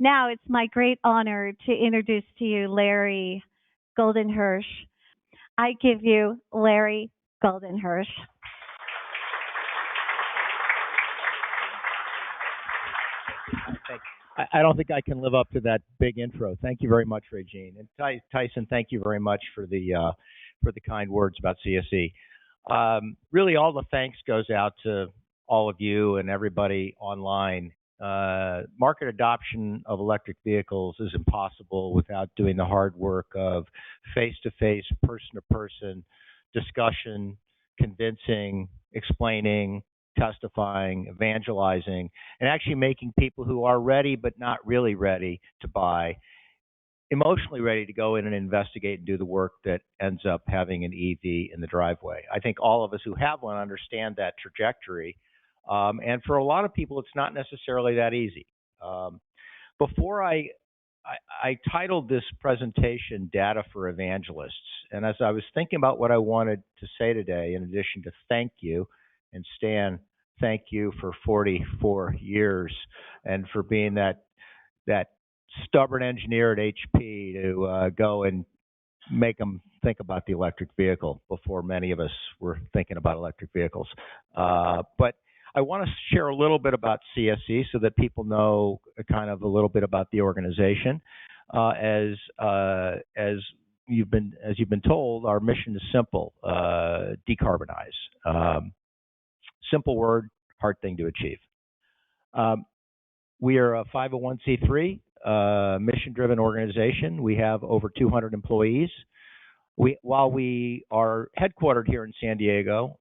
Now it's my great honor to introduce to you Larry Goldenhersh. I give you Larry Goldenhersh. I don't think I can live up to that big intro. Thank you very much, Regine. And Tyson, thank you very much for the kind words about CSE. Really, all the thanks goes out to all of you and everybody online. Market adoption of electric vehicles is impossible without doing the hard work of face-to-face, person-to-person discussion, convincing, explaining, testifying, evangelizing, and actually making people who are ready but not really ready to buy emotionally ready to go in and investigate and do the work that ends up having an EV in the driveway. I think all of us who have one understand that trajectory. And for a lot of people, it's not necessarily that easy. Before I titled this presentation Data for Evangelists. And as I was thinking about what I wanted to say today, in addition to thank you, and Stan, thank you for 44 years and for being that stubborn engineer at HP to go and make them think about the electric vehicle before many of us were thinking about electric vehicles. But I want to share a little bit about CSE so that people know kind of a little bit about the organization. As you've been told, our mission is simple: decarbonize. Simple word, hard thing to achieve. We are a 501c3 mission-driven organization. We have over 200 employees. While we are headquartered here in San Diego,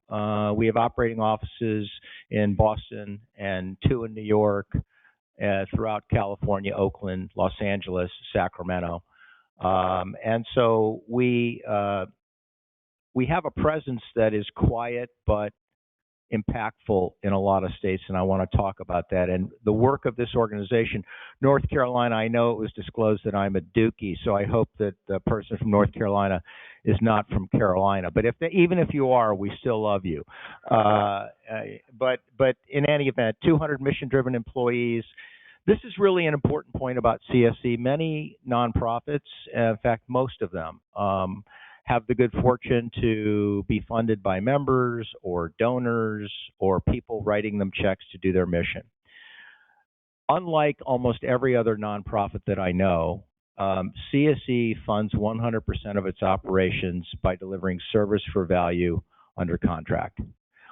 we have operating offices in Boston and 2 in New York, throughout California, Oakland, Los Angeles, Sacramento. And so we have a presence that is quiet but impactful in a lot of states, and I want to talk about that. And the work of this organization, North Carolina, I know it was disclosed that I'm a Dookie, so I hope that the person from North Carolina is not from Carolina. But even if you are, we still love you. But in any event, 200 mission-driven employees. This is really an important point about CSE. Many nonprofits, in fact, most of them, have the good fortune to be funded by members or donors or people writing them checks to do their mission. Unlike almost every other nonprofit that I know, CSE funds 100% of its operations by delivering service for value under contract.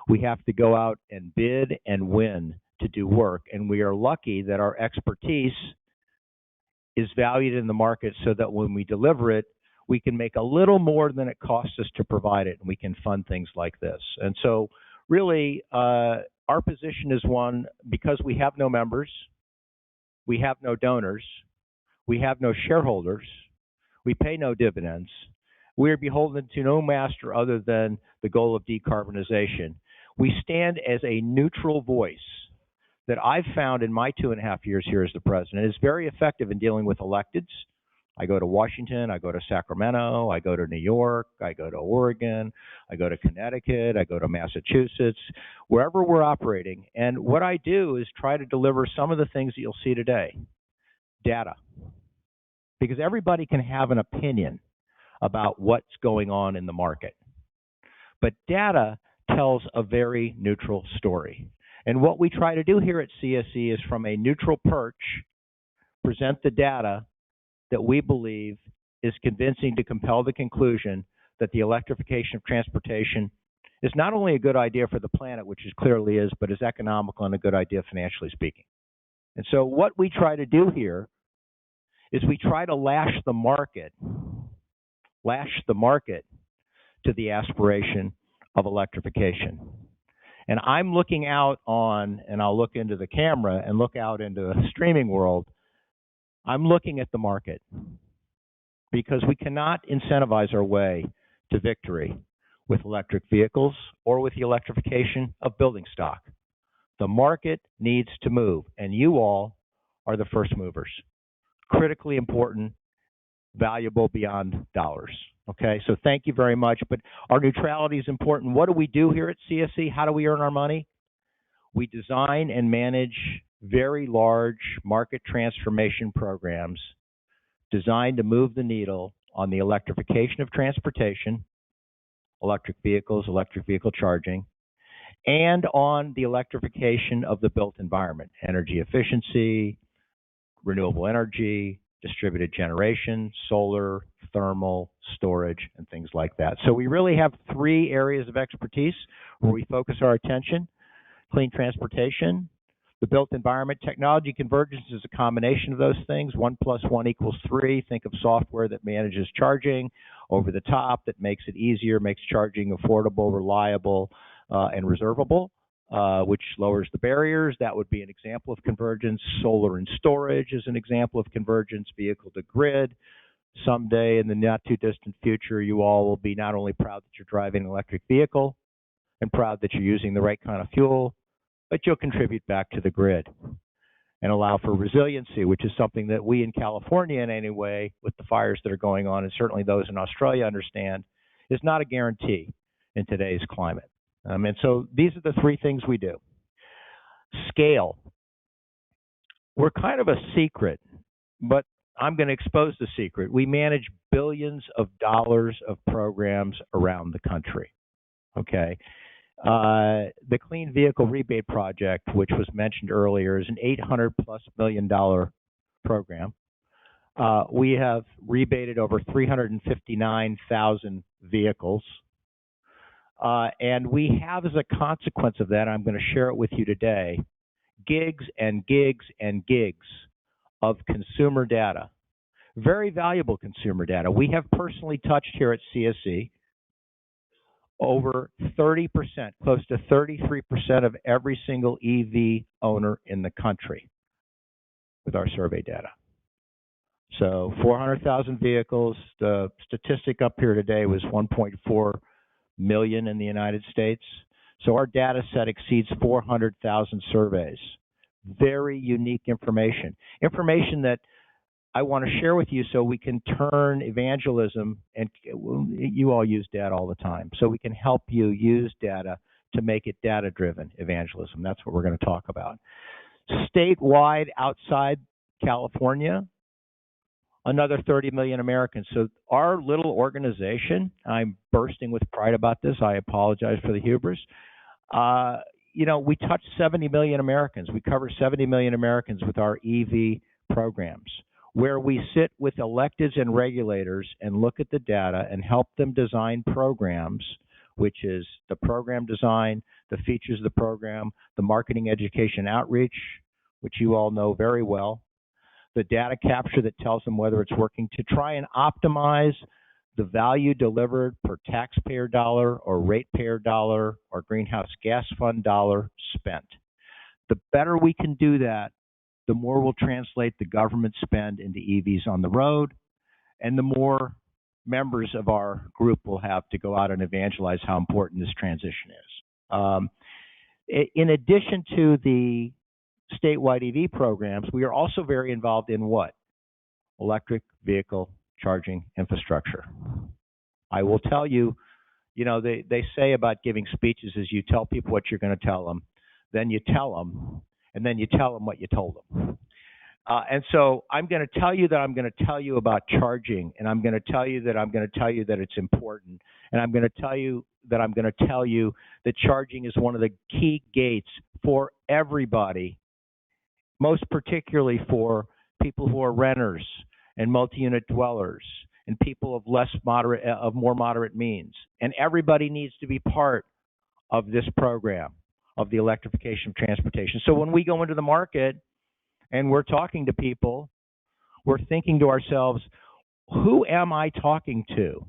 We have to go out and bid and win to do work, and we are lucky that our expertise is valued in the market so that when we deliver it, we can make a little more than it costs us to provide it, and we can fund things like this. And so really, our position is one, because we have no members, we have no donors, we have no shareholders, we pay no dividends, we are beholden to no master other than the goal of decarbonization. We stand as a neutral voice that I've found in my 2.5 years here as the president is very effective in dealing with electeds. I go to Washington, I go to Sacramento, I go to New York, I go to Oregon, I go to Connecticut, I go to Massachusetts, wherever we're operating. And what I do is try to deliver some of the things that you'll see today. Data. Because everybody can have an opinion about what's going on in the market. But data tells a very neutral story. And what we try to do here at CSE is, from a neutral perch, present the data that we believe is convincing to compel the conclusion that the electrification of transportation is not only a good idea for the planet, which it clearly is, but is economical and a good idea financially speaking. And so what we try to do here is we try to lash the market to the aspiration of electrification. And I'm looking out on, and I'll look into the camera and look out into the streaming world, I'm looking at the market, because we cannot incentivize our way to victory with electric vehicles or with the electrification of building stock. The market needs to move, and you all are the first movers. Critically important, valuable beyond dollars. Okay, so thank you very much. But our neutrality is important. What do we do here at CSE? How do we earn our money? We design and manage very large market transformation programs designed to move the needle on the electrification of transportation, electric vehicles, electric vehicle charging, and on the electrification of the built environment, energy efficiency, renewable energy, distributed generation, solar, thermal, storage, and things like that. So we really have three areas of expertise where we focus our attention: clean transportation, the built environment. Technology convergence is a combination of those things. 1 + 1 = 3. Think of software that manages charging, over the top, that makes it easier, makes charging affordable, reliable, and reservable, which lowers the barriers. That would be an example of convergence. Solar and storage is an example of convergence. Vehicle to grid. Someday in the not too distant future, you all will be not only proud that you're driving an electric vehicle and proud that you're using the right kind of fuel, but you'll contribute back to the grid and allow for resiliency, which is something that we in California, in any way, with the fires that are going on, and certainly those in Australia understand, is not a guarantee in today's climate. And so these are the three things we do. Scale. We're kind of a secret, but I'm going to expose the secret. We manage billions of dollars of programs around the country. Okay. The Clean Vehicle Rebate Project, which was mentioned earlier, is an $800+ million program. We have rebated over 359,000 vehicles. And we have, as a consequence of that, I'm going to share it with you today, gigs and gigs and gigs of consumer data, very valuable consumer data. We have personally touched here at CSE over 30%, close to 33% of every single EV owner in the country with our survey data. So 400,000 vehicles. The statistic up here today was 1.4 million in the United States. So our data set exceeds 400,000 surveys. Very unique information. Information that I want to share with you so we can turn evangelism, and you all use data all the time, so we can help you use data to make it data-driven evangelism. That's what we're going to talk about. Statewide, outside California, another 30 million Americans. So our little organization, I'm bursting with pride about this, I apologize for the hubris, we touch 70 million Americans. We cover 70 million Americans with our EV programs, where we sit with electeds and regulators and look at the data and help them design programs, which is the program design, the features of the program, the marketing, education, outreach, which you all know very well, the data capture that tells them whether it's working, to try and optimize the value delivered per taxpayer dollar or ratepayer dollar or greenhouse gas fund dollar spent. The better we can do that, the more we'll translate the government spend into EVs on the road, and the more members of our group will have to go out and evangelize how important this transition is. In addition to the statewide EV programs, we are also very involved in what? Electric vehicle charging infrastructure. I will tell you, they say about giving speeches is you tell people what you're going to tell them, then you tell them, and then you tell them what you told them. And so I'm going to tell you that I'm going to tell you about charging, and I'm going to tell you that I'm going to tell you that it's important, and I'm going to tell you that I'm going to tell you that charging is one of the key gates for everybody, most particularly for people who are renters and multi-unit dwellers and people of more moderate means. And everybody needs to be part of this program of the electrification of transportation. So when we go into the market and we're talking to people, we're thinking to ourselves, who am I talking to?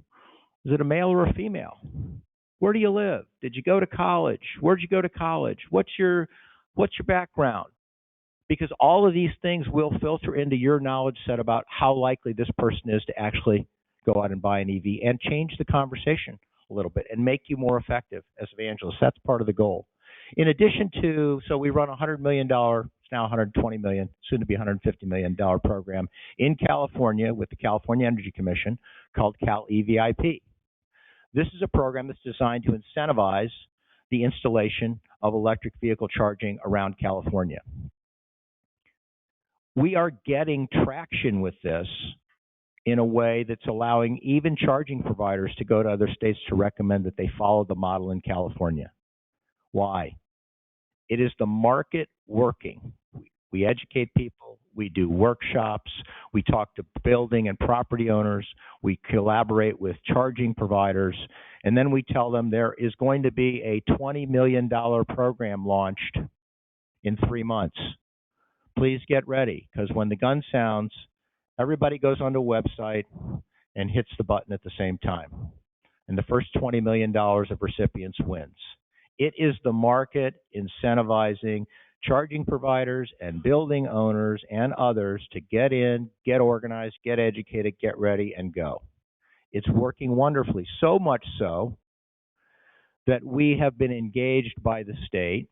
Is it a male or a female? Where do you live? Did you go to college? Where'd you go to college? What's your background? Because all of these things will filter into your knowledge set about how likely this person is to actually go out and buy an EV and change the conversation a little bit and make you more effective as evangelists. That's part of the goal. In addition to, so we run a $100 million, it's now $120 million, soon to be $150 million program in California with the California Energy Commission called Cal EVIP. This is a program that's designed to incentivize the installation of electric vehicle charging around California. we are getting traction with this in a way that's allowing even charging providers to go to other states to recommend that they follow the model in California. Why? It is the market working. We educate people, we do workshops, we talk to building and property owners, we collaborate with charging providers, and then we tell them there is going to be a $20 million program launched in 3 months. Please get ready, because when the gun sounds, everybody goes onto a website and hits the button at the same time. And the first $20 million of recipients wins. It is the market incentivizing charging providers and building owners and others to get in, get organized, get educated, get ready, and go. It's working wonderfully, so much so that we have been engaged by the state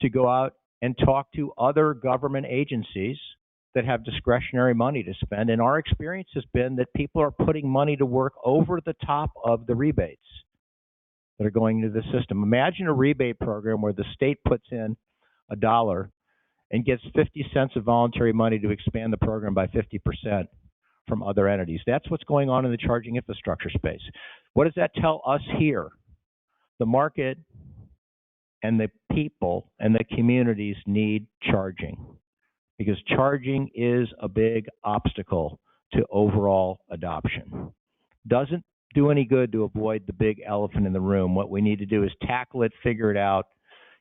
to go out and talk to other government agencies that have discretionary money to spend. And our experience has been that people are putting money to work over the top of the rebates that are going into the system. Imagine a rebate program where the state puts in $1 and gets 50 cents of voluntary money to expand the program by 50% from other entities. That's what's going on in the charging infrastructure space. What does that tell us here? The market and the people and the communities need charging, because charging is a big obstacle to overall adoption. Doesn't do any good to avoid the big elephant in the room. What we need to do is tackle it, figure it out.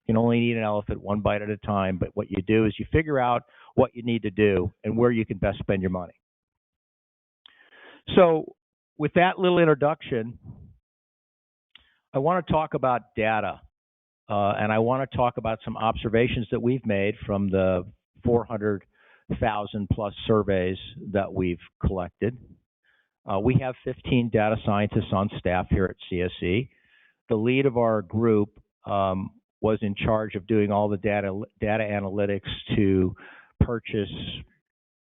You can only eat an elephant one bite at a time, but what you do is you figure out what you need to do and where you can best spend your money. So with that little introduction, I want to talk about data, and I want to talk about some observations that we've made from the 400,000 plus surveys that we've collected. We have 15 data scientists on staff here at CSE. The lead of our group was in charge of doing all the data analytics to purchase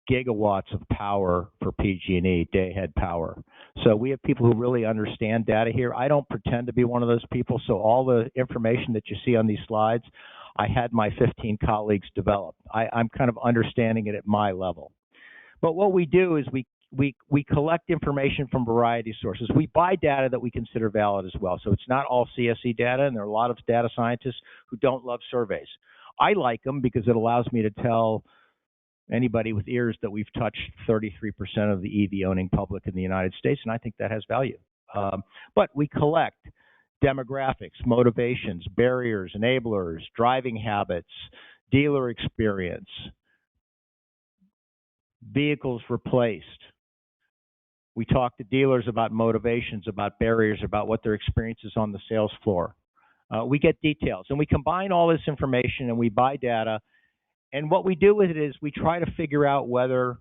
gigawatts of power for PG&E, day-ahead power. So we have people who really understand data here. I don't pretend to be one of those people, so all the information that you see on these slides, I had my 15 colleagues develop. I'm kind of understanding it at my level. But what we do is we collect information from a variety of sources. We buy data that we consider valid as well. So it's not all CSE data, and there are a lot of data scientists who don't love surveys. I like them because it allows me to tell anybody with ears that we've touched 33% of the EV owning public in the United States, and I think that has value. But we collect demographics, motivations, barriers, enablers, driving habits, dealer experience, vehicles replaced. We talk to dealers about motivations, about barriers, about what their experience is on the sales floor. We get details, and we combine all this information and we buy data. And what we do with it is we try to figure out whether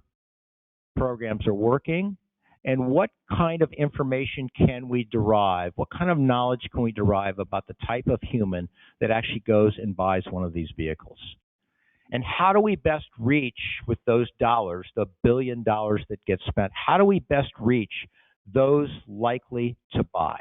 programs are working and what kind of information can we derive, what kind of knowledge can we derive about the type of human that actually goes and buys one of these vehicles. And how do we best reach with those dollars, the $1 billion that gets spent, how do we best reach those likely to buy?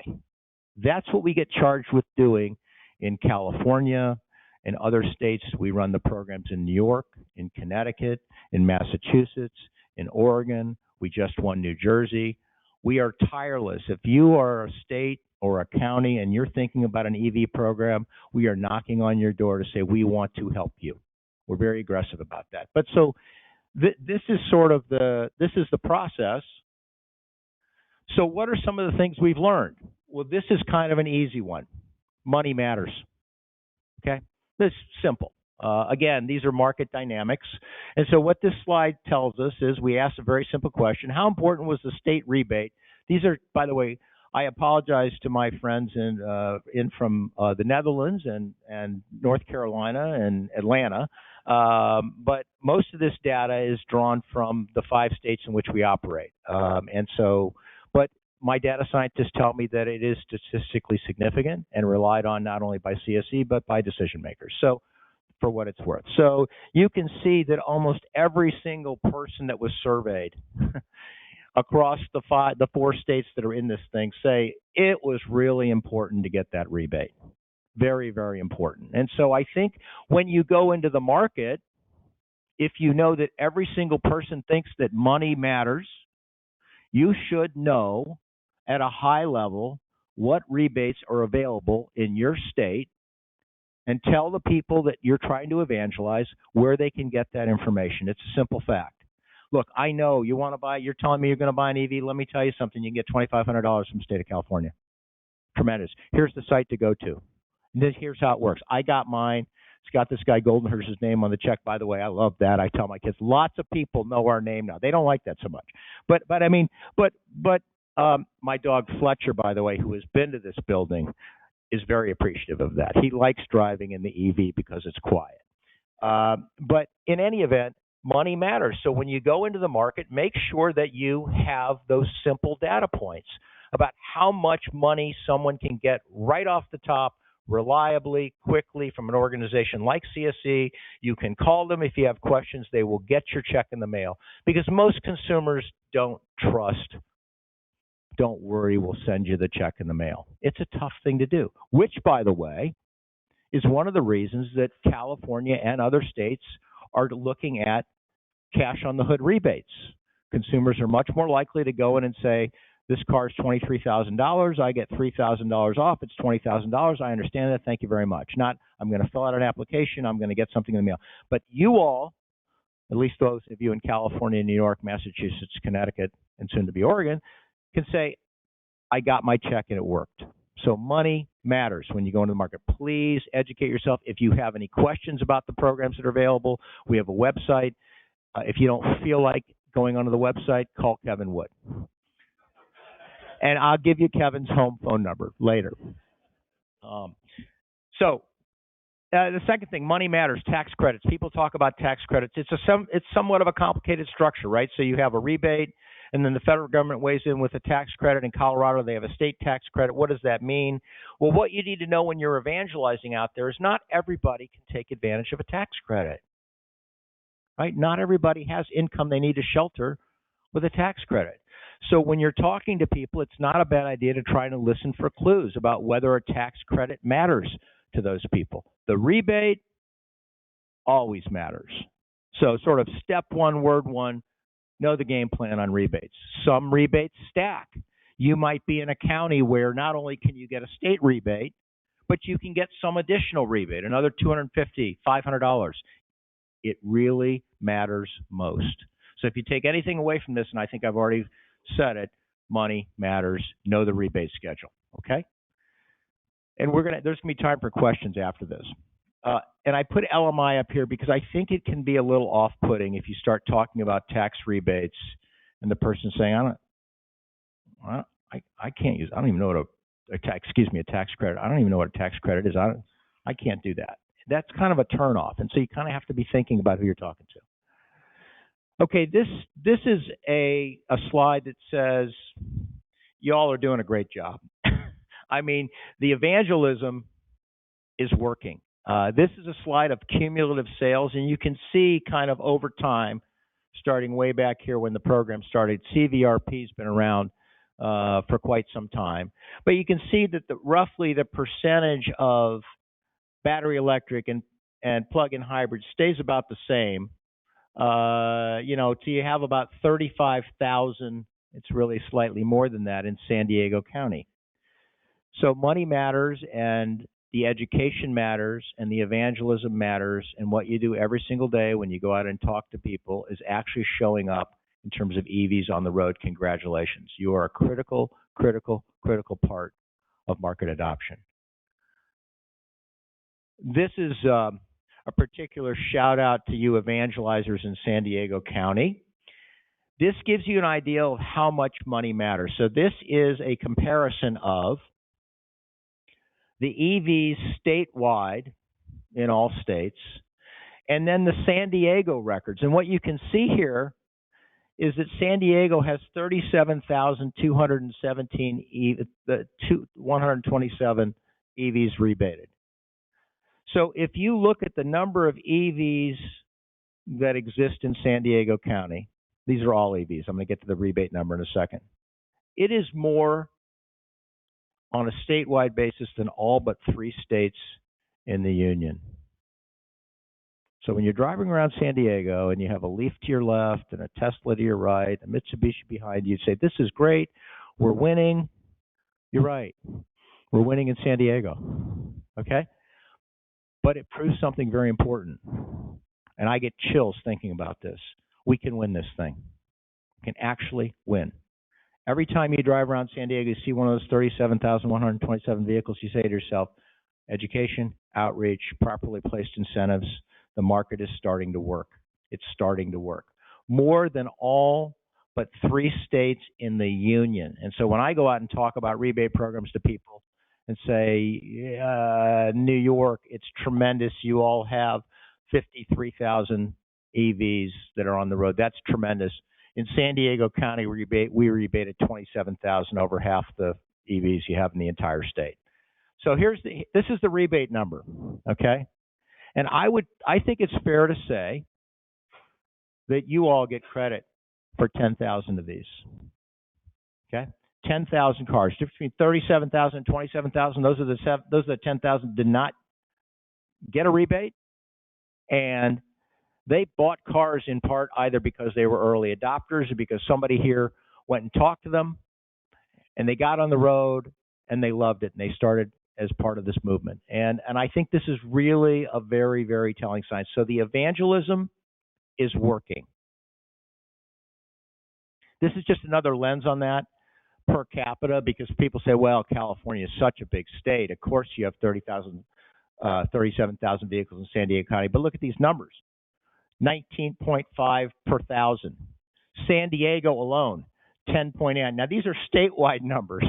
That's what we get charged with doing in California, in other states. We run the programs in New York, in Connecticut, in Massachusetts, in Oregon. We just won New Jersey. We are tireless. If you are a state or a county and you're thinking about an EV program, we are knocking on your door to say we want to help you. We're very aggressive about that. But so this is sort of the process. So what are some of the things we've learned? Well, this is kind of an easy one. Money matters. Okay, this is simple. Again, these are market dynamics. And so what this slide tells us is we asked a very simple question. How important was the state rebate? These are, by the way, I apologize to my friends in from the Netherlands and North Carolina and Atlanta, but most of this data is drawn from the 5 states in which we operate. But my data scientists tell me that it is statistically significant and relied on not only by CSE, but by decision makers. So for what it's worth. So you can see that almost every single person that was surveyed across the 4 states that are in this thing say it was really important to get that rebate. Very, very important. And so I think when you go into the market, if you know that every single person thinks that money matters, you should know at a high level what rebates are available in your state and tell the people that you're trying to evangelize where they can get that information. It's a simple fact. Look, I know you want to buy, you're telling me you're going to buy an EV. Let me tell you something. You can get $2,500 from the state of California. Tremendous. Here's the site to go to. Here's how it works. I got mine. It's got this guy Goldenhersh's name on the check. By the way, I love that. I tell my kids, lots of people know our name now. They don't like that so much. But my dog Fletcher, by the way, who has been to this building, is very appreciative of that. He likes driving in the EV because it's quiet. But in any event, money matters. So when you go into the market, make sure that you have those simple data points about how much money someone can get right off the top, reliably, quickly from an organization like CSE. You can call them if you have questions. They will get your check in the mail because most consumers don't trust. Don't worry, we'll send you the check in the mail. It's a tough thing to do, which, by the way, is one of the reasons that California and other states are looking at cash on the hood rebates. Consumers are much more likely to go in and say, this car is $23,000. I get $3,000 off. It's $20,000. I understand that. Thank you very much. Not, I'm going to fill out an application. I'm going to get something in the mail. But you all, at least those of you in California, New York, Massachusetts, Connecticut, and soon to be Oregon, can say, I got my check and it worked. So money matters when you go into the market. Please educate yourself. If you have any questions about the programs that are available, we have a website. If you don't feel like going onto the website, call Kevin Wood. And I'll give you Kevin's home phone number later. The second thing, money matters, tax credits. People talk about tax credits. It's somewhat of a complicated structure, right? So you have a rebate, and then the federal government weighs in with a tax credit. In Colorado, they have a state tax credit. What does that mean? Well, what you need to know when you're evangelizing out there is not everybody can take advantage of a tax credit, right? Not everybody has income they need to shelter with a tax credit. So when you're talking to people, it's not a bad idea to try to listen for clues about whether a tax credit matters to those people. The rebate always matters. So sort of step one, word one, know the game plan on rebates. Some rebates stack. You might be in a county where not only can you get a state rebate, but you can get some additional rebate, another $250, $500. It really matters most. So if you take anything away from this, and I think I've already said it, money matters. Know the rebate schedule, okay? And there's gonna be time for questions after this. And I put LMI up here because I think it can be a little off-putting if you start talking about tax rebates and the person saying, I can't use, I don't even know what a tax credit. I don't even know what a tax credit is. I can't do that. That's kind of a turnoff. And so you kind of have to be thinking about who you're talking to. Okay, this is a slide that says, y'all are doing a great job. I mean, the evangelism is working. This is a slide of cumulative sales, and you can see kind of over time, starting way back here when the program started. CVRP's been around for quite some time. But you can see that roughly the percentage of battery electric and plug-in hybrid stays about the same. So you have about 35,000, it's really slightly more than that in San Diego County. So money matters, and the education matters, and the evangelism matters, and what you do every single day when you go out and talk to people is actually showing up in terms of EVs on the road. Congratulations. You are a critical part of market adoption. This is a particular shout out to you evangelizers in San Diego County. This gives you an idea of how much money matters. So this is a comparison of the EVs statewide in all states, and then the San Diego records. And what you can see here is that San Diego has 127 EVs rebated. So if you look at the number of EVs that exist in San Diego County, these are all EVs. I'm going to get to the rebate number in a second. It is more on a statewide basis than all but 3 states in the union. So when you're driving around San Diego and you have a Leaf to your left and a Tesla to your right, a Mitsubishi behind you, say, this is great, we're winning. You're right. We're winning in San Diego. Okay? But it proves something very important. And I get chills thinking about this. We can win this thing. We can actually win. Every time you drive around San Diego, you see one of those 37,127 vehicles, you say to yourself, education, outreach, properly placed incentives, the market is starting to work. It's starting to work. More than all but 3 states in the union. And so when I go out and talk about rebate programs to people and say, New York, it's tremendous. You all have 53,000 EVs that are on the road. That's tremendous. In San Diego County, we rebated 27,000, over half the EVs you have in the entire state. So this is the rebate number, okay? And I think it's fair to say that you all get credit for 10,000 of these, okay? 10,000 cars, difference between 37,000 and 27,000. Those are the 10,000 did not get a rebate, and they bought cars in part either because they were early adopters or because somebody here went and talked to them, and they got on the road and they loved it, and they started as part of this movement. And I think this is really a very, very telling sign. So the evangelism is working. This is just another lens on that per capita, because people say, well, California is such a big state. Of course you have 37,000 vehicles in San Diego County. But look at these numbers. 19.5 per thousand. San Diego alone, 10.8. Now, these are statewide numbers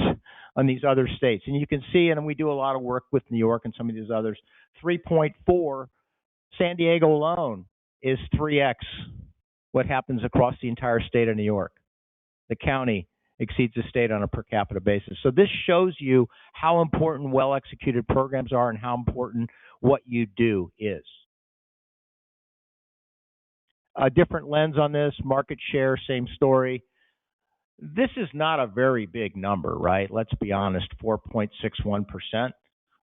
on these other states. And you can see, and we do a lot of work with New York and some of these others, 3.4. San Diego alone is 3x what happens across the entire state of New York. The county exceeds the state on a per capita basis. So this shows you how important well-executed programs are and how important what you do is. A different lens on this, market share, same story. This is not a very big number, right? Let's be honest, 4.61%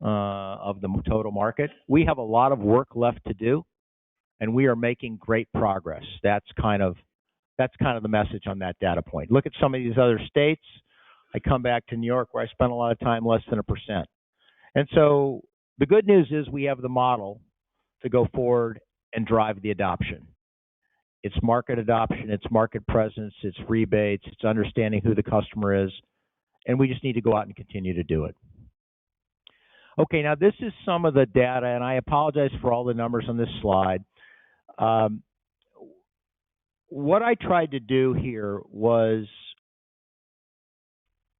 of the total market. We have a lot of work left to do, and we are making great progress. That's kind of the message on that data point. Look at some of these other states. I come back to New York, where I spent a lot of time, less than 1%. And so the good news is we have the model to go forward and drive the adoption. It's market adoption, it's market presence, it's rebates, it's understanding who the customer is, and we just need to go out and continue to do it. Okay, now this is some of the data, and I apologize for all the numbers on this slide. What I tried to do here was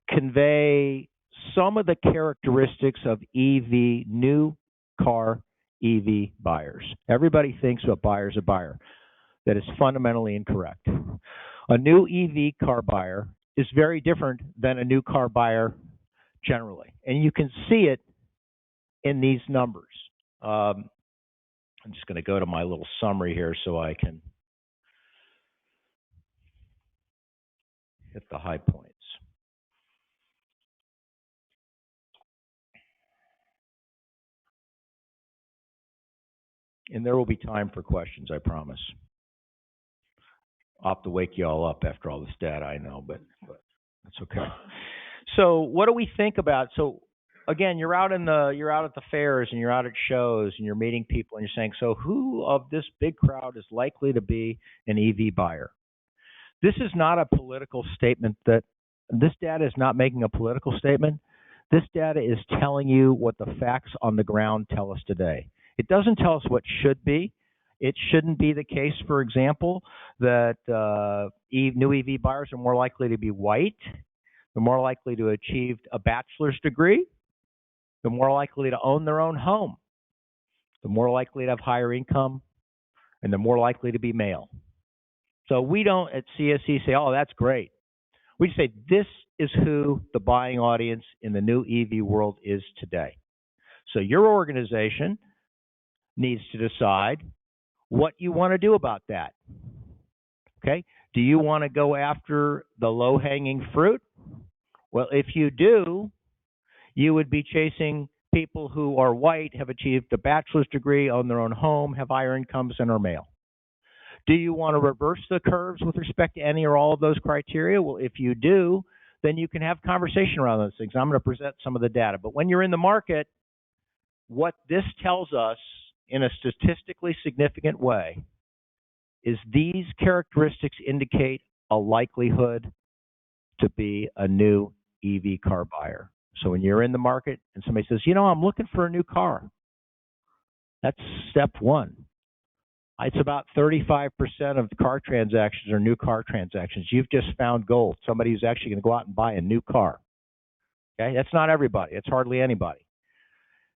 convey some of the characteristics of new car EV buyers. Everybody thinks a buyer's a buyer. That is fundamentally incorrect. A new EV car buyer is very different than a new car buyer generally. And you can see it in these numbers. I'm just going to go to my little summary here so I can hit the high points. And there will be time for questions, I promise. I'll have to wake you all up after all this data, I know, but that's okay. So what do we think about? So again, you're out at the fairs and you're out at shows and you're meeting people and you're saying, so who of this big crowd is likely to be an EV buyer? This is not a political statement. This data is not making a political statement. This data is telling you what the facts on the ground tell us today. It doesn't tell us what should be. It shouldn't be the case, for example, that new EV buyers are more likely to be white. They're more likely to achieve a bachelor's degree. They're more likely to own their own home. They're more likely to have higher income, and they're more likely to be male. So we don't at CSC say, oh, that's great. We just say this is who the buying audience in the new EV world is today. So your organization needs to decide what you want to do about that. Okay? Do you want to go after the low-hanging fruit? Well, if you do, you would be chasing People who are white, have achieved a bachelor's degree, own their own home, have higher incomes, and are male. Do you want to reverse the curves with respect to any or all of those criteria? Well, if you do, then you can have conversation around those things. I'm going to present some of the data. But when you're in the market, what this tells us in a statistically significant way is these characteristics indicate a likelihood to be a new EV car buyer. So when you're in the market and somebody says, I'm looking for a new car, that's step one. It's about 35% of the car transactions are new car transactions. You've just found gold. Somebody who's actually going to go out and buy a new car. Okay, that's not everybody. It's hardly anybody.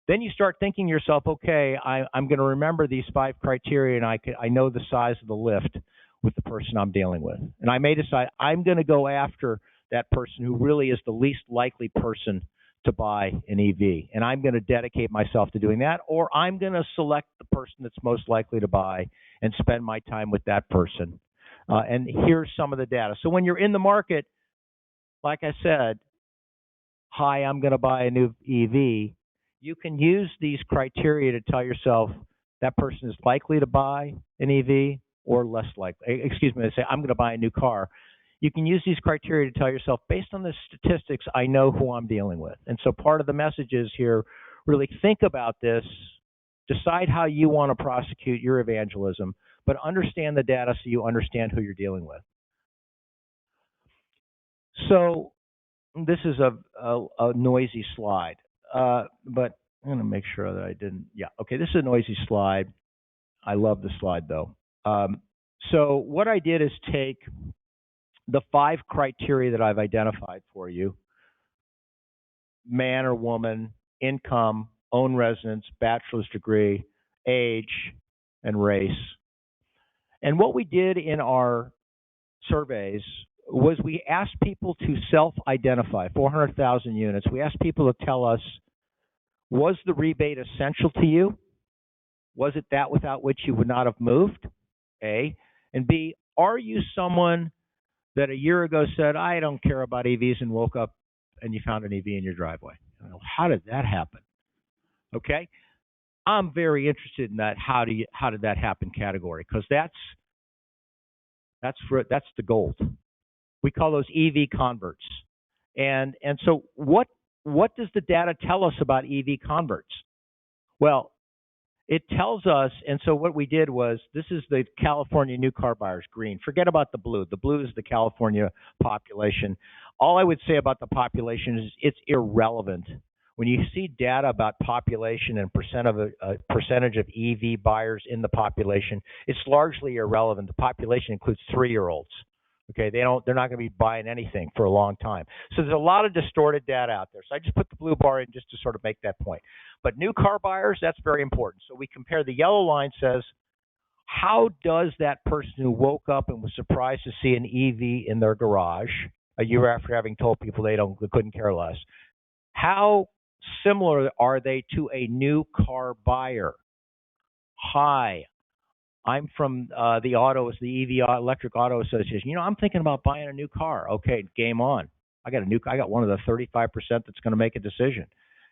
Then you start thinking to yourself, okay, I'm going to remember these 5 criteria, and I know the size of the lift with the person I'm dealing with. And I may decide I'm going to go after that person who really is the least likely person to buy an EV. And I'm going to dedicate myself to doing that, or I'm going to select the person that's most likely to buy and spend my time with that person. And here's some of the data. So when you're in the market, like I said, hi, I'm going to buy a new EV. You can use these criteria to tell yourself that person is likely to buy an EV or less likely. Excuse me, they say, I'm going to buy a new car. You can use these criteria to tell yourself, based on the statistics, I know who I'm dealing with. And so part of the message is here, really think about this, decide how you want to prosecute your evangelism, but understand the data so you understand who you're dealing with. So this is a noisy slide, but I'm going to make sure that I didn't. Yeah, okay, this is a noisy slide. I love the slide, though. So what I did is take the 5 criteria that I've identified for you: man or woman, income, own residence, bachelor's degree, age, and race. And what we did in our surveys was we asked people to self-identify, 400,000 units. We asked people to tell us, was the rebate essential to you? Was it that without which you would not have moved? A. And B, are you someone that a year ago said, I don't care about EVs, and woke up and you found an EV in your driveway? How did that happen? Okay, I'm very interested in that. How did that happen category, because that's the gold. We call those EV converts. And so what does the data tell us about EV converts? Well, it tells us, and so what we did was, this is the California new car buyers, green. Forget about the blue. The blue is the California population. All I would say about the population is it's irrelevant. When you see data about population and percentage of EV buyers in the population, it's largely irrelevant. The population includes 3-year-olds. Okay, they're not going to be buying anything for a long time. So there's a lot of distorted data out there. So I just put the blue bar in just to sort of make that point. But new car buyers, that's very important. So we compare. The yellow line says, how does that person who woke up and was surprised to see an EV in their garage a year after having told people they couldn't care less, how similar are they to a new car buyer? Hi, I'm from the EV Electric Auto Association. I'm thinking about buying a new car. Okay, game on. I got one of the 35% that's going to make a decision.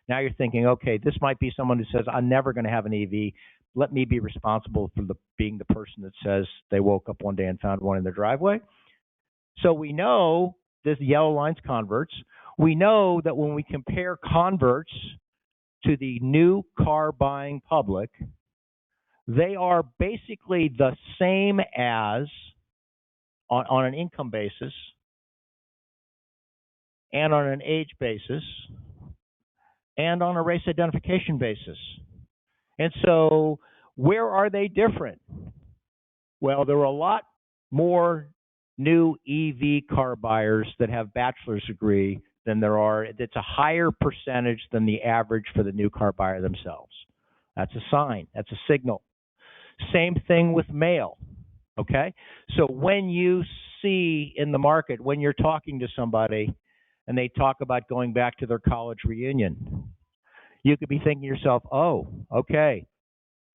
Now you're thinking, okay, this might be someone who says, I'm never going to have an EV. Let me be responsible for being the person that says they woke up one day and found one in their driveway. So we know this yellow line's converts. We know that when we compare converts to the new car buying public, they are basically the same as, on an income basis and on an age basis and on a race identification basis. And so where are they different? Well, there are a lot more new EV car buyers that have bachelor's degree than there are. It's a higher percentage than the average for the new car buyer themselves. That's a sign. That's a signal. Same thing with male, okay? So when you see in the market, when you're talking to somebody and they talk about going back to their college reunion, you could be thinking to yourself, oh, okay,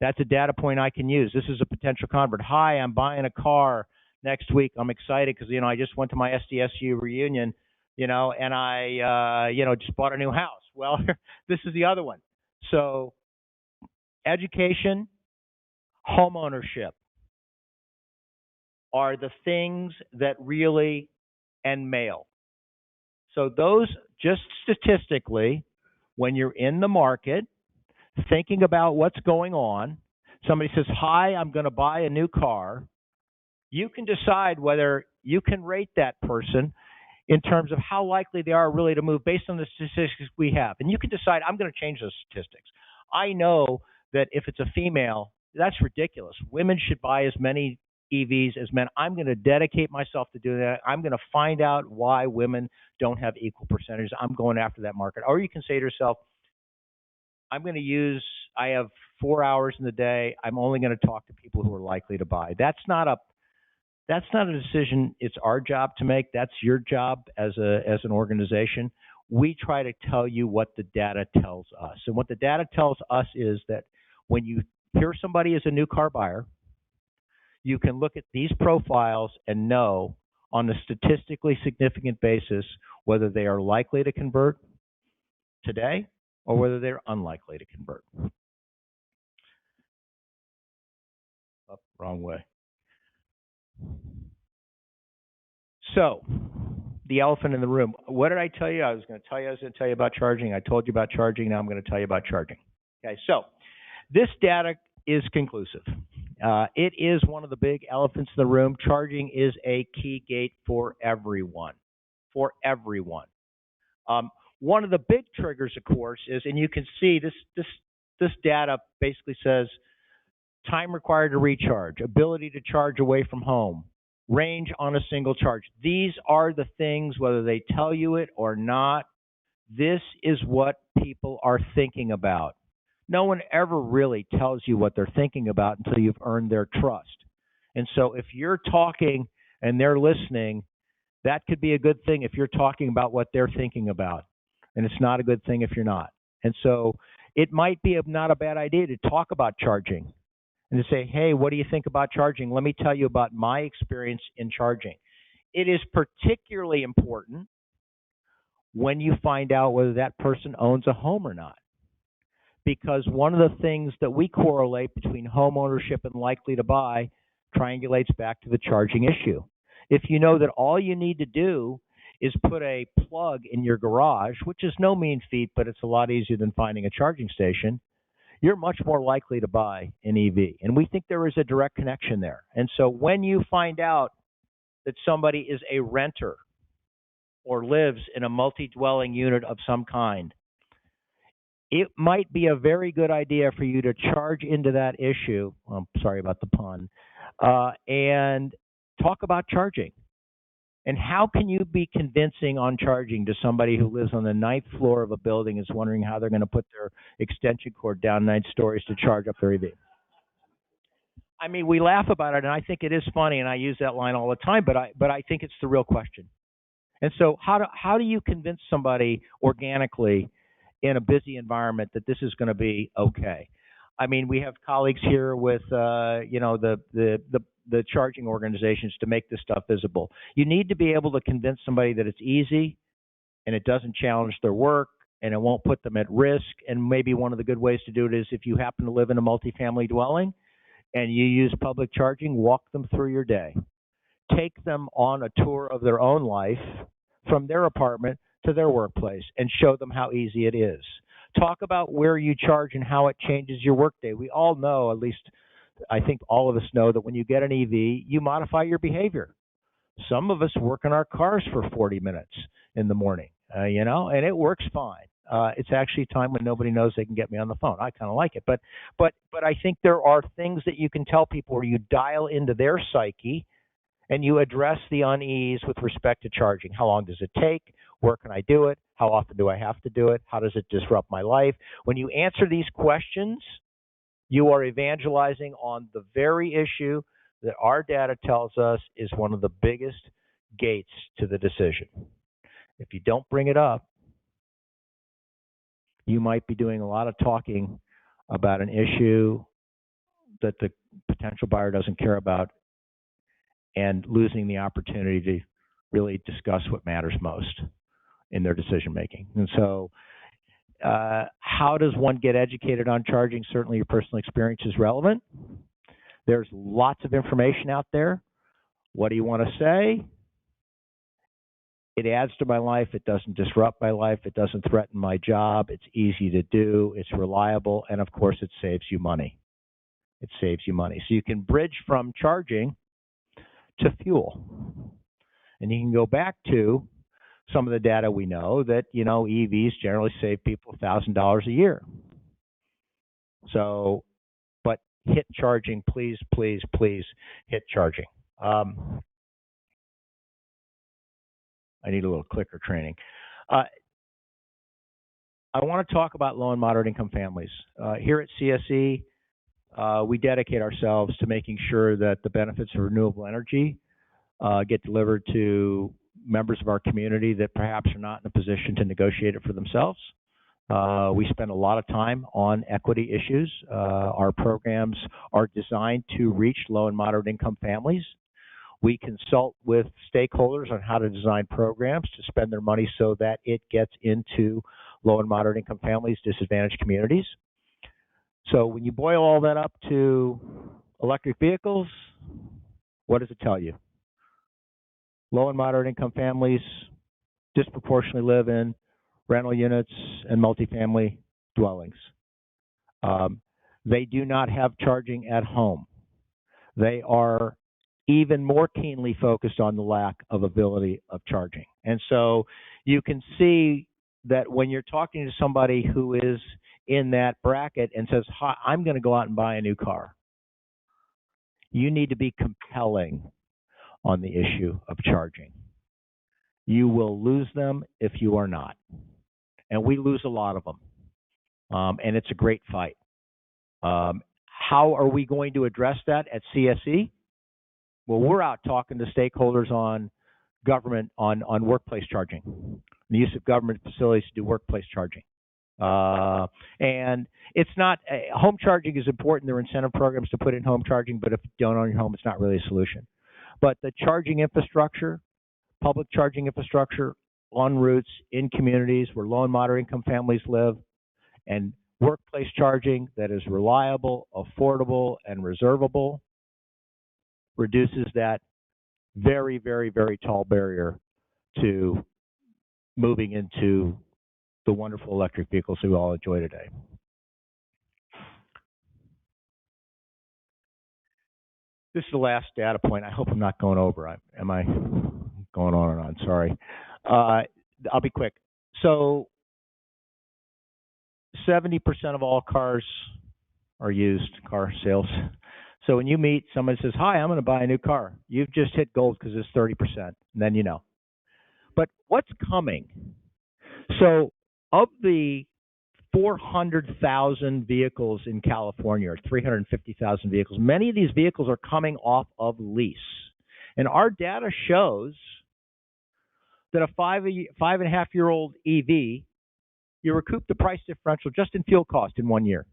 that's a data point I can use. This is a potential convert. Hi, I'm buying a car next week. I'm excited because, I just went to my SDSU reunion, and I, just bought a new house. Well, this is the other one. So education, homeownership are the things that really, and mail. So those, just statistically, when you're in the market, thinking about what's going on, somebody says, hi, I'm going to buy a new car, you can decide whether you can rate that person in terms of how likely they are really to move based on the statistics we have. And you can decide, I'm going to change those statistics. I know that if it's a female, that's ridiculous. Women should buy as many EVs as men. I'm going to dedicate myself to doing that. I'm going to find out why women don't have equal percentages. I'm going after that market. Or you can say to yourself, I have 4 hours in the day. I'm only going to talk to people who are likely to buy. That's not a decision it's our job to make. That's your job as an organization. We try to tell you what the data tells us. And what the data tells us is that when you hear somebody is a new car buyer, you can look at these profiles and know on a statistically significant basis whether they are likely to convert today or whether they're unlikely to convert. Oh, wrong way. So, the elephant in the room. What did I tell you? I was going to tell you about charging. I told you about charging. Now I'm going to tell you about charging. Okay, so this data is conclusive. It is one of the big elephants in the room. Charging is a key gate for everyone. For everyone. One of the big triggers, of course, is, and you can see this data basically says time required to recharge, ability to charge away from home, range on a single charge. These are the things, whether they tell you it or not, this is what people are thinking about. No one ever really tells you what they're thinking about until you've earned their trust. And so if you're talking and they're listening, that could be a good thing if you're talking about what they're thinking about. And it's not a good thing if you're not. And so it might be not a bad idea to talk about charging and to say, hey, what do you think about charging? Let me tell you about my experience in charging. It is particularly important when you find out whether that person owns a home or not. Because one of the things that we correlate between home ownership and likely to buy triangulates back to the charging issue. If you know that all you need to do is put a plug in your garage, which is no mean feat, but it's a lot easier than finding a charging station, you're much more likely to buy an EV. And we think there is a direct connection there. And so when you find out that somebody is a renter or lives in a multi-dwelling unit of some kind, it might be a very good idea for you to charge into that issue. I'm sorry about the pun. And talk about charging. And how can you be convincing on charging to somebody who lives on the 9th floor of a building, is wondering how they're going to put their extension cord down 9 stories to charge up their EV? I mean, we laugh about it, and I think it is funny, and I use that line all the time, but I think it's the real question. And so how do you convince somebody organically in a busy environment that this is going to be okay? I mean, we have colleagues here with the charging organizations to make this stuff visible. You need to be able to convince somebody that it's easy and it doesn't challenge their work and it won't put them at risk. And maybe one of the good ways to do it is if you happen to live in a multifamily dwelling and you use public charging, walk them through your day. Take them on a tour of their own life from their apartment to their workplace and show them how easy it is. Talk about where you charge and how it changes your workday. We all know, at least I think all of us know, that when you get an EV, you modify your behavior. Some of us work in our cars for 40 minutes in the morning, and it works fine. It's actually a time when nobody knows they can get me on the phone. I kind of like it. But I think there are things that you can tell people where you dial into their psyche and you address the unease with respect to charging. How long does it take? Where can I do it? How often do I have to do it? How does it disrupt my life? When you answer these questions, you are evangelizing on the very issue that our data tells us is one of the biggest gates to the decision. If you don't bring it up, you might be doing a lot of talking about an issue that the potential buyer doesn't care about and losing the opportunity to really discuss what matters most in their decision making. And so How does one get educated on charging? Certainly your personal experience is relevant. There's lots of information out there. What do you want to say? It adds to my life. It doesn't disrupt my life. It doesn't threaten my job. It's easy to do. It's reliable. And of course, it saves you money. It saves you money. So you can bridge from charging to fuel. And you can go back to some of the data we know that, EVs generally save people $1,000 a year. So, but hit charging, please, please, please hit charging. I need a little clicker training. I want to talk about low and moderate income families. Here at CSE, we dedicate ourselves to making sure that the benefits of renewable energy get delivered to members of our community that perhaps are not in a position to negotiate it for themselves. We spend a lot of time on equity issues. Our programs are designed to reach low and moderate income families. We consult with stakeholders on how to design programs to spend their money so that it gets into low and moderate income families, disadvantaged communities. So when you boil all that up to electric vehicles, what does it tell you? Low and moderate income families disproportionately live in rental units and multifamily dwellings. They do not have charging at home. They are even more keenly focused on the lack of ability of charging. And so you can see that when you're talking to somebody who is in that bracket and says, "Hi, I'm going to go out and buy a new car," you need to be compelling on the issue of charging. You will lose them if you are not. And we lose a lot of them. And it's a great fight. How are we going to address that at CSE? Well, we're out talking to stakeholders on government, on workplace charging, the use of government facilities to do workplace charging. And it's not, home charging is important. There are incentive programs to put in home charging, but if you don't own your home, it's not really a solution. But the charging infrastructure, public charging infrastructure on routes in communities where low and moderate income families live, and workplace charging that is reliable, affordable, and reservable, reduces that very, very, very tall barrier to moving into the wonderful electric vehicles we all enjoy today. This is the last data point. I hope I'm not going over. Am I going on and on? Sorry. I'll be quick. So 70% of all cars are used, car sales. So when you meet someone who says, "Hi, I'm going to buy a new car," you've just hit gold because it's 30%, and then you know. But what's coming? So of the 400,000 vehicles in California, or 350,000 vehicles, many of these vehicles are coming off of lease. And our data shows that a 5.5-year-old EV, you recoup the price differential just in fuel cost in 1 year.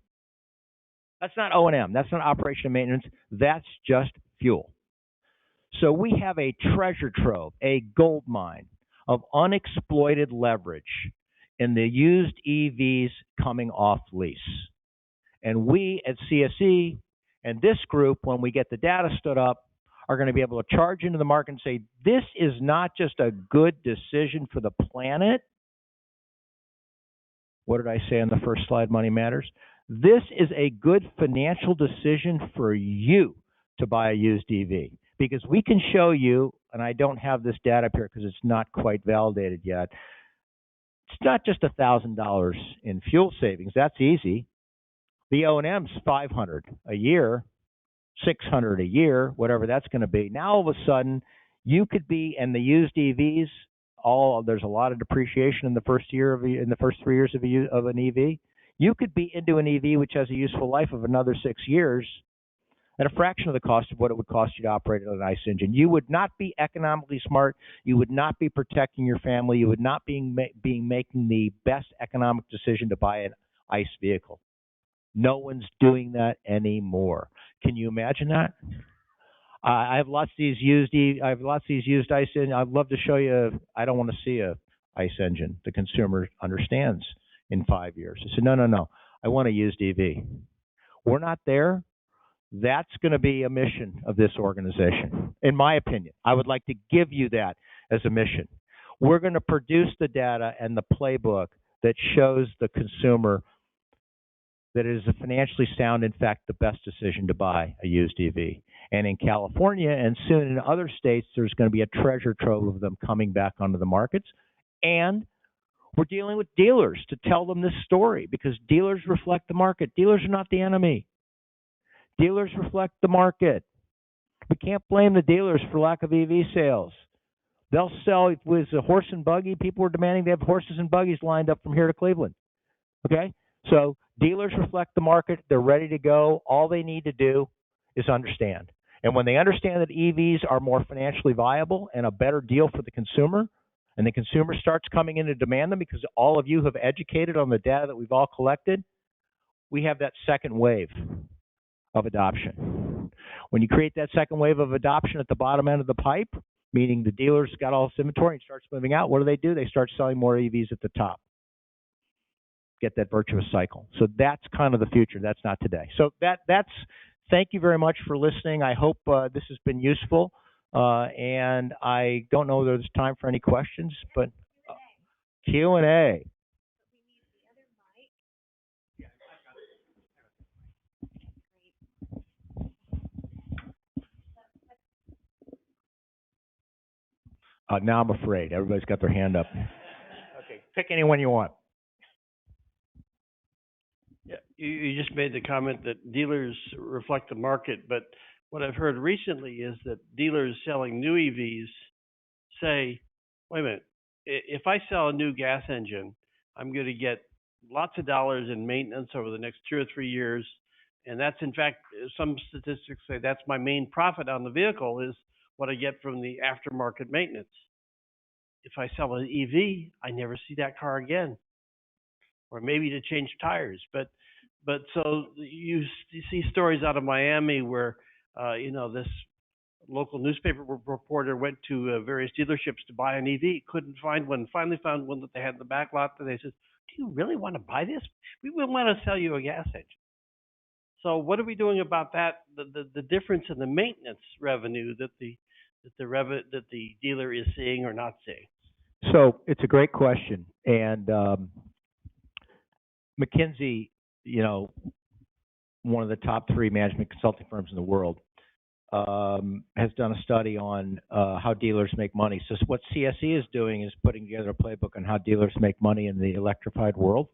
That's not O&M. That's not operation and maintenance. That's just fuel. So we have a treasure trove, a gold mine of unexploited leverage in the used EVs coming off lease. And we at CSE and this group, when we get the data stood up, are going to be able to charge into the market and say, this is not just a good decision for the planet. What did I say on the first slide, Money Matters? This is a good financial decision for you to buy a used EV, because we can show you, and I don't have this data up here because it's not quite validated yet, it's not just $1,000 in fuel savings. That's easy. The O&M's $500 a year, $600 a year, whatever that's going to be. Now all of a sudden, you could be, and the used EVs, there's a lot of depreciation in the first year in the first 3 years of an EV. You could be into an EV which has a useful life of another 6 years at a fraction of the cost of what it would cost you to operate an ICE engine. You would not be economically smart. You would not be protecting your family. You would not be making the best economic decision to buy an ICE vehicle. No one's doing that anymore. Can you imagine that? I have lots of these used ICE engines. I'd love to show you. I don't want to see a ICE engine. The consumer understands in 5 years. I said, no, I want a used EV. We're not there. That's going to be a mission of this organization, in my opinion. I would like to give you that as a mission. We're going to produce the data and the playbook that shows the consumer that it is a financially sound, in fact, the best decision to buy a used EV. And in California and soon in other states, there's going to be a treasure trove of them coming back onto the markets. And we're dealing with dealers to tell them this story, because dealers reflect the market. Dealers are not the enemy. Dealers reflect the market. We can't blame the dealers for lack of EV sales. They'll sell. It was a horse and buggy. People were demanding they have horses and buggies lined up from here to Cleveland. Okay? So dealers reflect the market. They're ready to go. All they need to do is understand. And when they understand that EVs are more financially viable and a better deal for the consumer, and the consumer starts coming in to demand them because all of you have educated on the data that we've all collected, we have that second wave of adoption. When you create that second wave of adoption at the bottom end of the pipe, meaning the dealers got all this inventory and starts moving out, what do? They start selling more EVs at the top. Get that virtuous cycle. So that's kind of the future. That's not today. So that's. Thank you very much for listening. I hope this has been useful. And I don't know if there's time for any questions, but Q&A. Now I'm afraid. Everybody's got their hand up. Okay, pick anyone you want. Yeah, you just made the comment that dealers reflect the market, but what I've heard recently is that dealers selling new EVs say, wait a minute, if I sell a new gas engine, I'm going to get lots of dollars in maintenance over the next 2 or 3 years. And that's, in fact, some statistics say that's my main profit on the vehicle is what I get from the aftermarket maintenance. If I sell an EV, I never see that car again, or maybe to change tires. But so you see stories out of Miami where this local newspaper reporter went to various dealerships to buy an EV, couldn't find one, finally found one that they had in the back lot, and they said, "Do you really want to buy this? We want to sell you a gas engine." So what are we doing about that? The difference in the maintenance revenue that the dealer is seeing or not seeing? So it's a great question, and McKinsey, one of the top 3 management consulting firms in the world, has done a study on how dealers make money. So what CSE is doing is putting together a playbook on how dealers make money in the electrified world.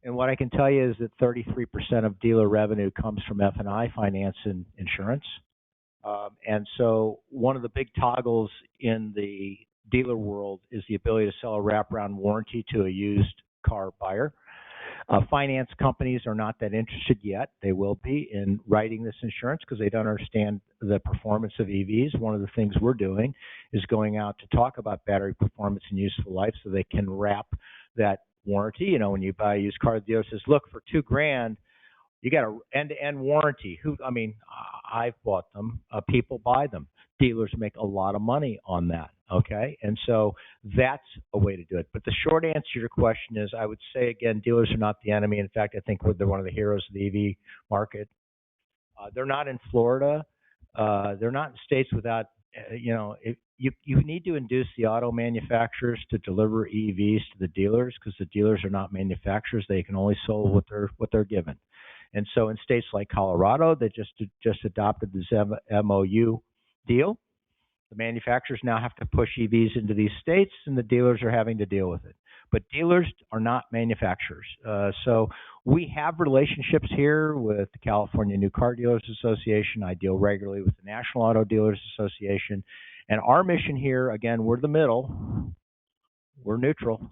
And what I can tell you is that 33% of dealer revenue comes from F&I, finance, and insurance. And so one of the big toggles in the dealer world is the ability to sell a wraparound warranty to a used car buyer. Finance companies are not that interested yet. They will be in writing this insurance because they don't understand the performance of EVs. One of the things we're doing is going out to talk about battery performance and useful life so they can wrap that warranty. When you buy a used car, the dealer says, look, for $2,000, you got an end-to-end warranty. I've bought them. People buy them. Dealers make a lot of money on that, okay? And so that's a way to do it. But the short answer to your question is, I would say, again, dealers are not the enemy. In fact, I think they're one of the heroes of the EV market. They're not in Florida. They're not in states without, you need to induce the auto manufacturers to deliver EVs to the dealers because the dealers are not manufacturers. They can only sell what they're given. And so in states like Colorado, they just adopted this MOU deal. The manufacturers now have to push EVs into these states, and the dealers are having to deal with it. But dealers are not manufacturers. So we have relationships here with the California New Car Dealers Association. I deal regularly with the National Auto Dealers Association. And our mission here, again, we're the middle. We're neutral.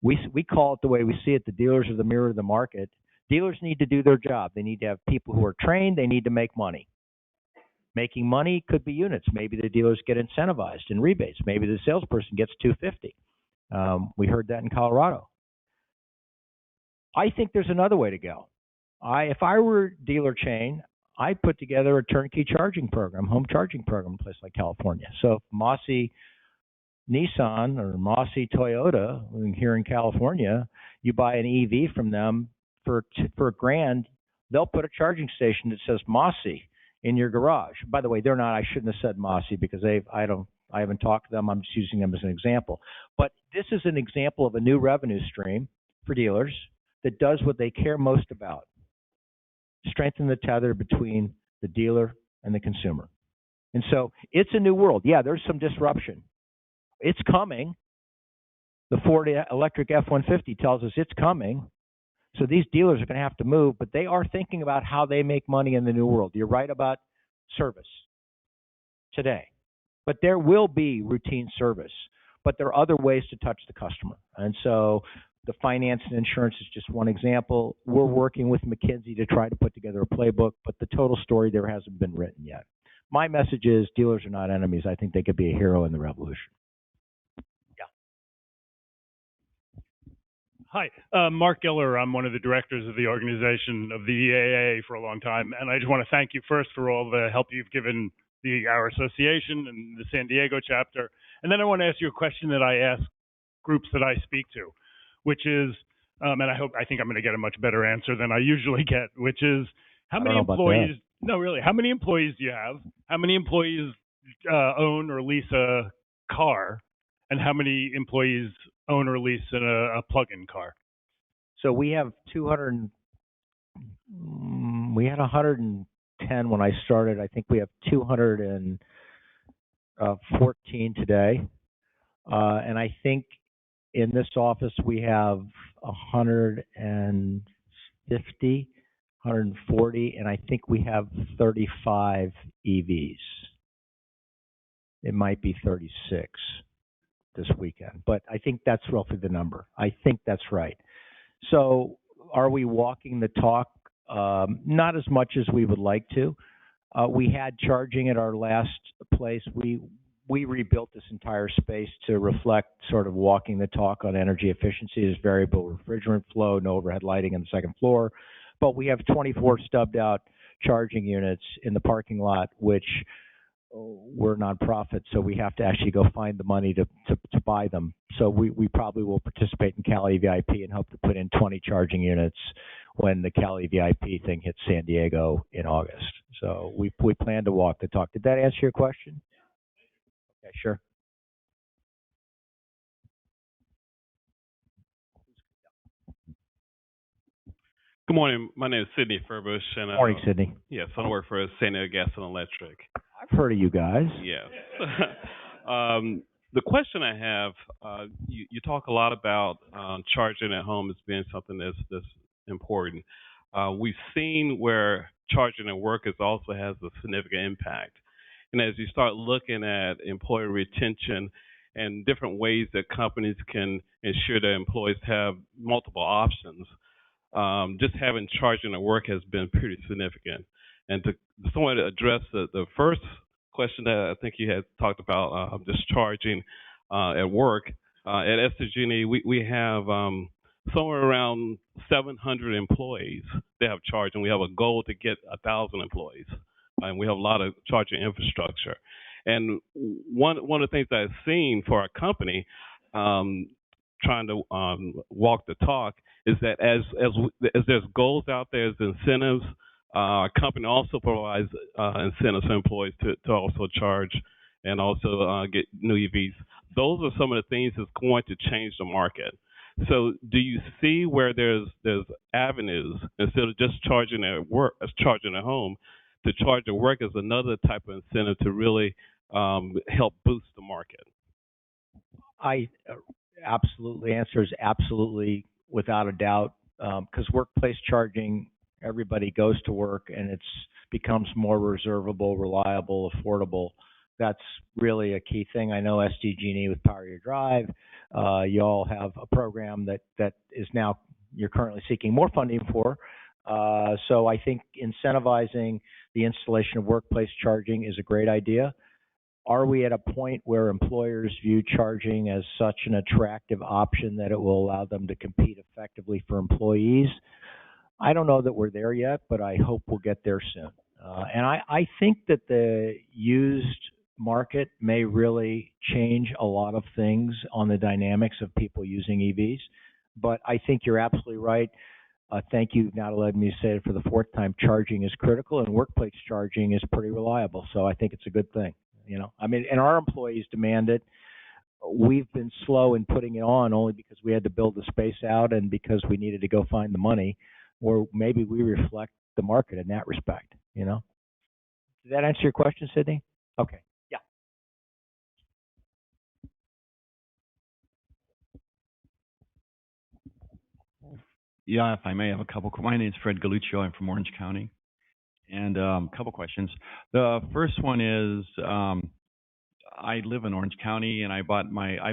We call it the way we see it. The dealers are the mirror of the market. Dealers need to do their job. They need to have people who are trained. They need to make money. Making money could be units. Maybe the dealers get incentivized in rebates. Maybe the salesperson gets $250. We heard that in Colorado. I think there's another way to go. If I were dealer chain, I'd put together a turnkey charging program, home charging program in a place like California. So if Mossy Nissan or Mossy Toyota here in California, You buy an EV from them for $1,000, they'll put a charging station that says Mossy in your garage. By the way, they're not. I shouldn't have said Mossy because I haven't talked to them. I'm just using them as an example. But this is an example of a new revenue stream for dealers that does what they care most about: strengthen the tether between the dealer and the consumer. And so it's a new world. Yeah, there's some disruption. It's coming. The Ford electric F-150 tells us it's coming. So these dealers are going to have to move, but they are thinking about how they make money in the new world. You're right about service today. But there will be routine service. But there are other ways to touch the customer. And so the finance and insurance is just one example. We're working with McKinsey to try to put together a playbook, but the total story there hasn't been written yet. My message is dealers are not enemies. I think they could be a hero in the revolution. Hi, Mark Giller. I'm one of the directors of the organization of the EAA for a long time, and I just want to thank you first for all the help you've given our association and the San Diego chapter. And then I want to ask you a question that I ask groups that I speak to, which is, and I think I'm going to get a much better answer than I usually get, which is, how many employees? No, really, how many employees do you have? How many employees own or lease a car? And how many employees own or lease a plug-in car? So we have 200. We had 110 when I started. I think we have 214 today, and I think in this office we have 150, 140, and I think we have 35 EVs. It might be 36. This weekend, but I think that's roughly the number. I think that's right. So are we walking the talk? Not as much as we would like to. We had charging at our last place. We rebuilt this entire space to reflect sort of walking the talk on energy efficiency. There's variable refrigerant flow, no overhead lighting on the second floor, but we have 24 stubbed out charging units in the parking lot, which we're nonprofit, so we have to actually go find the money to buy them. So we probably will participate in Cali VIP and hope to put in 20 charging units when the Cali VIP thing hits San Diego in August. So we plan to walk the talk. Did that answer your question? Okay, sure. Good morning. My name is Sidney Furbush. And, morning, Sidney. Yes, I work for San Diego Gas and Electric. I've heard of you guys. Yes. The question I have, you talk a lot about charging at home as being something that's important. We've seen where charging at work also has a significant impact. And as you start looking at employee retention and different ways that companies can ensure that employees have multiple options, just having charging at work has been pretty significant. And to somewhat address the first question that I think you had talked about, just charging at work, at SDG&E, we have somewhere around 700 employees that have charged, and we have a goal to get 1,000 employees. And we have a lot of charging infrastructure. And one of the things I've seen for our company, trying to walk the talk, is that as there's goals out there, as incentives, our company also provides incentives for employees to also charge and also get new EVs. Those are some of the things that's going to change the market. So do you see where there's avenues, instead of just charging at work, charging at home, to charge at work as another type of incentive to really help boost the market? Absolutely. Answer is absolutely, without a doubt, because workplace charging, everybody goes to work and it becomes more reservable, reliable, affordable. That's really a key thing. I know SDG&E with Power Your Drive, you all have a program that is now you're currently seeking more funding for. So I think incentivizing the installation of workplace charging is a great idea. Are we at a point where employers view charging as such an attractive option that it will allow them to compete effectively for employees? I don't know that we're there yet, but I hope we'll get there soon. And I think that the used market may really change a lot of things on the dynamics of people using EVs. But I think you're absolutely right. Thank you now to let me say it for the fourth time. Charging is critical, and workplace charging is pretty reliable. So I think it's a good thing. I mean, and our employees demand it. We've been slow in putting it on only because we had to build the space out and because we needed to go find the money, or maybe we reflect the market in that respect. Did that answer your question, Sydney? Okay. Yeah. Yeah, if I may have a couple. My name is Fred Galuccio. I'm from Orange County, and a couple questions. The first one is, I live in Orange County, and I've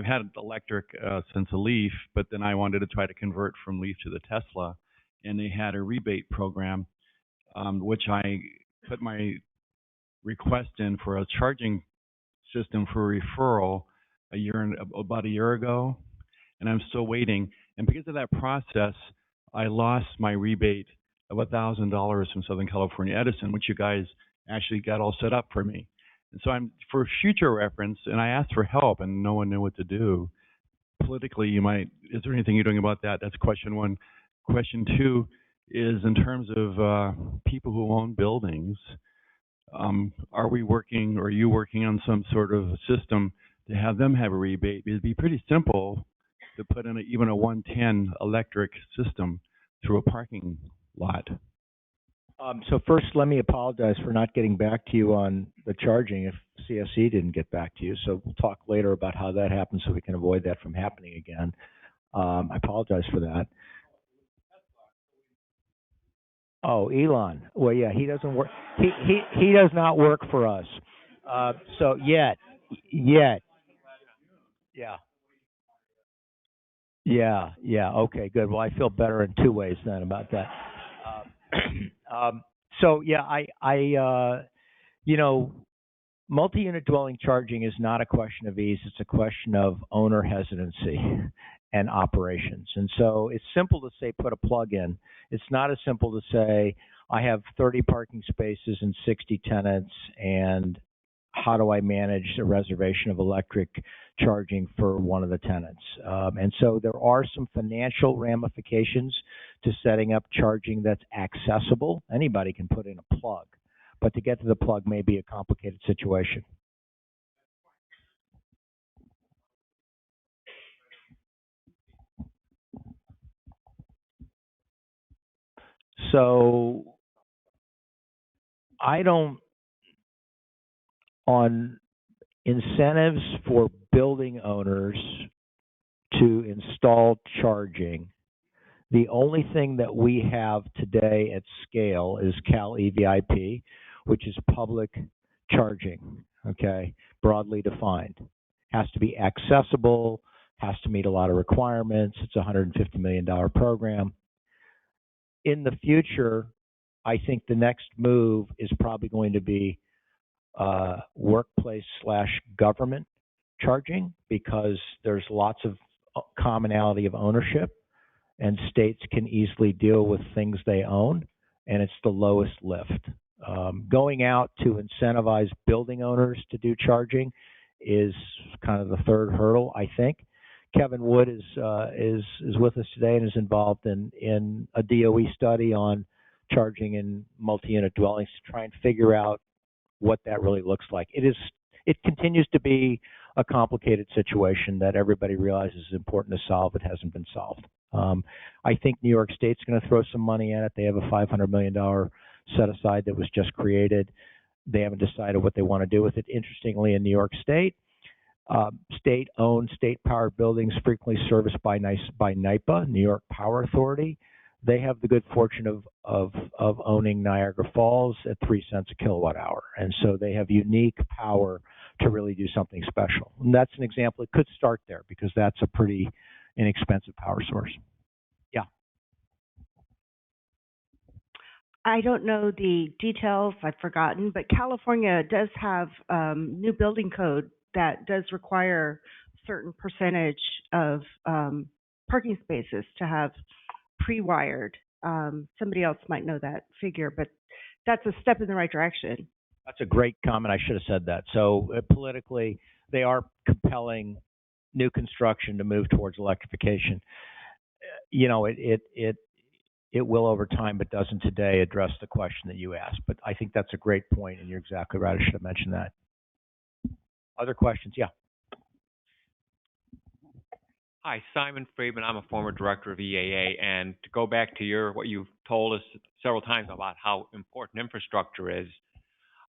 had electric since a Leaf, but then I wanted to try to convert from Leaf to the Tesla, and they had a rebate program, which I put my request in for a charging system for referral about a year ago, and I'm still waiting. And because of that process, I lost my rebate of $1,000 from Southern California Edison, which you guys actually got all set up for me. And so for future reference, and I asked for help, and no one knew what to do. Politically, is there anything you're doing about that? That's question one. Question two is in terms of people who own buildings, are you working on some sort of a system to have them have a rebate? It'd be pretty simple to put in even a 110 electric system through a parking lot. So first, let me apologize for not getting back to you on the charging if CSE didn't get back to you. So we'll talk later about how that happens so we can avoid that from happening again. I apologize for that. Oh, Elon. Well, yeah, he doesn't work. He does not work for us. So yet. Yeah. Yeah. Okay, good. Well, I feel better in two ways then about that. So yeah, multi-unit dwelling charging is not a question of ease. It's a question of owner hesitancy and operations. And so it's simple to say put a plug in. It's not as simple to say I have 30 parking spaces and 60 tenants, and how do I manage a reservation of electric charging for one of the tenants? And so there are some financial ramifications to setting up charging that's accessible. Anybody can put in a plug, but to get to the plug may be a complicated situation. So on incentives for building owners to install charging, the only thing that we have today at scale is Cal EVIP, which is public charging, okay, broadly defined. Has to be accessible, has to meet a lot of requirements. It's a $150 million program. In the future, I think the next move is probably going to be workplace/government charging, because there's lots of commonality of ownership, and states can easily deal with things they own, and it's the lowest lift. Going out to incentivize building owners to do charging is kind of the third hurdle, I think. Kevin Wood is with us today and is involved in a DOE study on charging in multi-unit dwellings to try and figure out what that really looks like. It continues to be a complicated situation that everybody realizes is important to solve. It hasn't been solved. I think New York State's going to throw some money at it. They have a $500 million set aside that was just created. They haven't decided what they want to do with it. Interestingly, in New York State, state-owned, state-powered buildings frequently serviced by NYPA, New York Power Authority. They have the good fortune of owning Niagara Falls at 3 cents a kilowatt hour. And so they have unique power to really do something special. And that's an example. It could start there because that's a pretty inexpensive power source. Yeah. I don't know the details, I've forgotten, but California does have new building code that does require certain percentage of parking spaces to have pre-wired. Somebody else might know that figure, but that's a step in the right direction. That's a great comment. I should have said that. So politically, they are compelling new construction to move towards electrification. you know, it will over time, but doesn't today address the question that you asked. But I think that's a great point, and you're exactly right. I should have mentioned that. Other questions? Yeah. Hi, Simon Friedman. I'm a former director of EAA, and to go back to what you've told us several times about how important infrastructure is,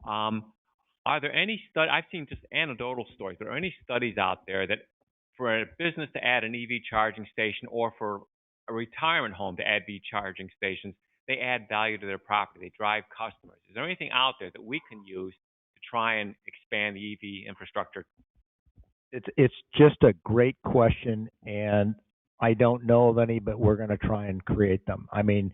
are there any I've seen just anecdotal stories. Are there any studies out there that for a business to add an EV charging station or for a retirement home to add EV charging stations, they add value to their property, they drive customers? Is there anything out there that we can use to try and expand the EV infrastructure? It's just a great question, and I don't know of any, but we're going to try and create them. I mean,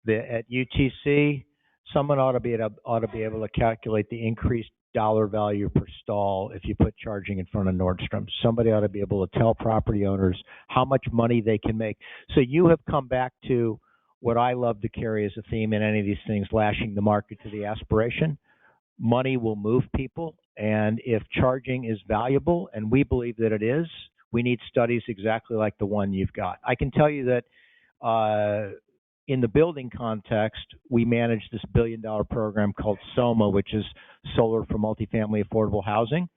at UTC, someone ought to be able to calculate the increased dollar value per stall if you put charging in front of Nordstrom. Somebody ought to be able to tell property owners how much money they can make. So you have come back to what I love to carry as a theme in any of these things, lashing the market to the aspiration. Money will move people, and if charging is valuable, and we believe that it is, we need studies exactly like the one you've got. I can tell you that in the building context, we manage this billion-dollar program called SOMA, which is Solar for Multifamily Affordable Housing.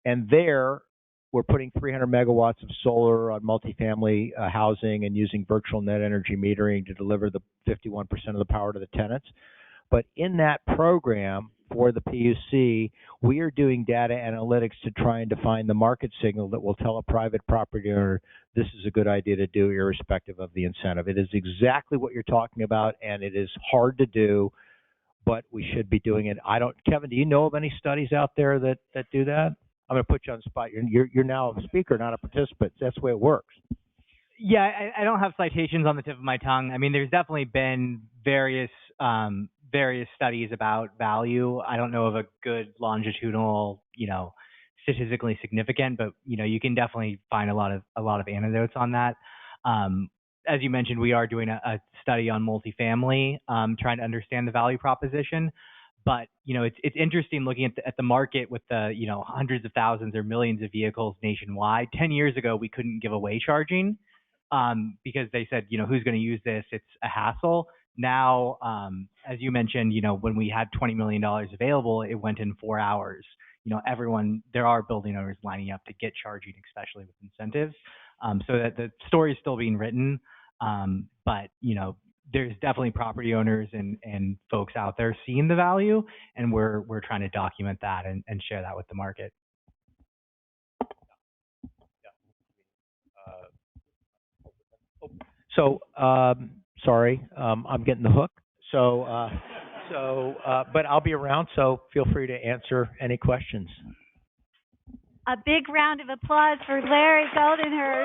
And there, we're putting 300 megawatts of solar on multifamily housing and using virtual net energy metering to deliver the 51% of the power to the tenants. But in that program, for the PUC, we are doing data analytics to try and define the market signal that will tell a private property owner this is a good idea to do irrespective of the incentive. It is exactly what you're talking about, and it is hard to do, but we should be doing it. Kevin, do you know of any studies out there that do that? I'm going to put you on the spot. You're now a speaker, not a participant. That's the way it works. Yeah, I don't have citations on the tip of my tongue. I mean, there's definitely been various studies about value. I don't know of a good longitudinal, statistically significant, but you can definitely find a lot of anecdotes on that. As you mentioned, we are doing a study on multifamily, trying to understand the value proposition. But it's interesting looking at the market with the hundreds of thousands or millions of vehicles nationwide. 10 years ago, we couldn't give away charging because they said who's going to use this? It's a hassle. Now, as you mentioned, when we had $20 million available, it went in 4 hours. There are building owners lining up to get charging, especially with incentives. So that the story is still being written. But, there's definitely property owners and folks out there seeing the value, and we're trying to document that and share that with the market. So, sorry, I'm getting the hook. But I'll be around, so feel free to answer any questions. A big round of applause for Larry Goldenhersh.